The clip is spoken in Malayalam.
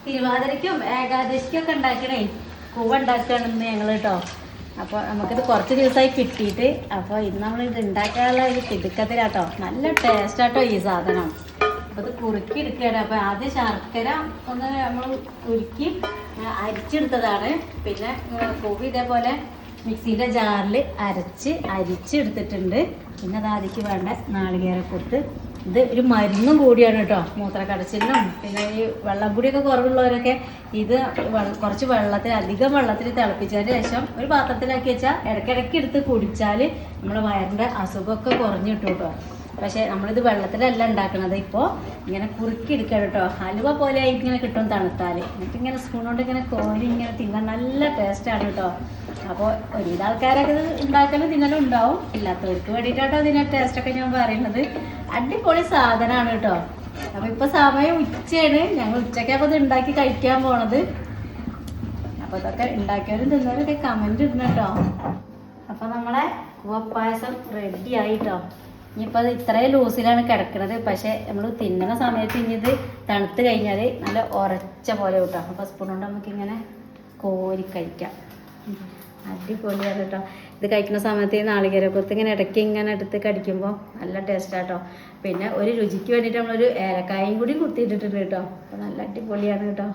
തിരുവാതിരയ്ക്കും ഏകാദശിക്കും ഒക്കെ ഉണ്ടാക്കണേ കൂവ ഉണ്ടാക്കുകയാണെന്ന് ഞങ്ങൾ കേട്ടോ. അപ്പോൾ നമുക്കിത് കുറച്ച് ദിവസമായി കിട്ടിയിട്ട് അപ്പോൾ ഇന്ന് നമ്മളിത് ഉണ്ടാക്കാനുള്ള ഒരു തിടുക്കത്തിലാട്ടോ. നല്ല ടേസ്റ്റാട്ടോ ഈ സാധനം. അപ്പോൾ ഇത് കുറുക്കി എടുക്കുകയാണ്. അപ്പോൾ ആദ്യം ശർക്കര ഒന്ന് നമ്മൾ ഉരുക്കി അരിച്ചെടുത്തതാണ്. പിന്നെ കൂവ ഇതേപോലെ മിക്സിയുടെ ജാറിൽ അരിച്ചെടുത്തിട്ടുണ്ട്. പിന്നെ അത് അതിലേക്ക് വേണ്ട നാളികേരക്കൊത്ത്. ഇത് ഒരു മരുന്നും കൂടിയാണ് കേട്ടോ, മൂത്രക്കടച്ചിലിനും. പിന്നെ ഈ വെള്ളം കൂടിയൊക്കെ കുറവുള്ളവരൊക്കെ ഇത് കുറച്ച് അധികം വെള്ളത്തിൽ തിളപ്പിച്ചതിന് ശേഷം ഒരു പാത്രത്തിലാക്കി വെച്ചാൽ ഇടയ്ക്കിടയ്ക്ക് എടുത്ത് കുടിച്ചാൽ നമ്മുടെ വയറിൻ്റെ അസുഖമൊക്കെ കുറഞ്ഞു കിട്ടും കേട്ടോ. പക്ഷേ നമ്മളിത് വെള്ളത്തിലല്ല ഉണ്ടാക്കണത്. ഇപ്പോൾ ഇങ്ങനെ കുറുക്കി എടുക്കണം കേട്ടോ. ഹലുവ പോലെ ആയിട്ട് ഇങ്ങനെ കിട്ടും തണുത്താൽ. എന്നിട്ടിങ്ങനെ സ്പൂൺ കൊണ്ട് ഇങ്ങനെ കോരി ഇങ്ങനെ തിന്നാൻ നല്ല ടേസ്റ്റാണ് കേട്ടോ. അപ്പോൾ ഒരുവിധ ആൾക്കാരൊക്കെ ഇത് ഉണ്ടാക്കലും തിന്നലും ഉണ്ടാവും. ഇല്ലാത്തവർക്ക് വേണ്ടിയിട്ടാട്ടോ ഇതിൻ്റെ ടേസ്റ്റൊക്കെ ഞാൻ പറയുന്നത്. അടിപൊളി സാധനമാണ് കേട്ടോ. അപ്പോൾ ഇപ്പോൾ സമയം ഉച്ചയാണ്. ഞങ്ങൾ ഉച്ചയ്ക്കപ്പോൾ ഇത് ഉണ്ടാക്കി കഴിക്കാൻ പോണത്. അപ്പോൾ ഇതൊക്കെ ഉണ്ടാക്കിയവരും തിന്നവരൊക്കെ കമൻറ്റ് ഇടണം കേട്ടോ. അപ്പോൾ നമ്മളെ കൂവപ്പായസം റെഡി ആയിട്ടോ. ഇനിയിപ്പോൾ അത് ഇത്രയും ലൂസിലാണ് കിടക്കുന്നത്. പക്ഷേ നമ്മൾ തിന്നണ സമയത്ത് ഇനി ഇത് തണുത്ത് കഴിഞ്ഞാൽ നല്ല ഉറച്ച പോലെ കിട്ടും. അപ്പോൾ സ്പൂൺ കൊണ്ട് നമുക്കിങ്ങനെ കോരി കഴിക്കാം. അടിപൊളിയാണ് കേട്ടോ. ഇത് കഴിക്കുന്ന സമയത്ത് ഈ നാളികേരക്കൊത്ത് ഇങ്ങനെ ഇടയ്ക്ക് ഇങ്ങനെ എടുത്ത് കടിക്കുമ്പോൾ നല്ല ടേസ്റ്റാട്ടോ. പിന്നെ ഒരു രുചിക്ക് വേണ്ടിയിട്ട് നമ്മളൊരു ഏലക്കായും കൂടി കുത്തിയിട്ടിട്ടുണ്ട് കേട്ടോ. അപ്പോൾ നല്ല അടിപൊളിയാണ് കേട്ടോ.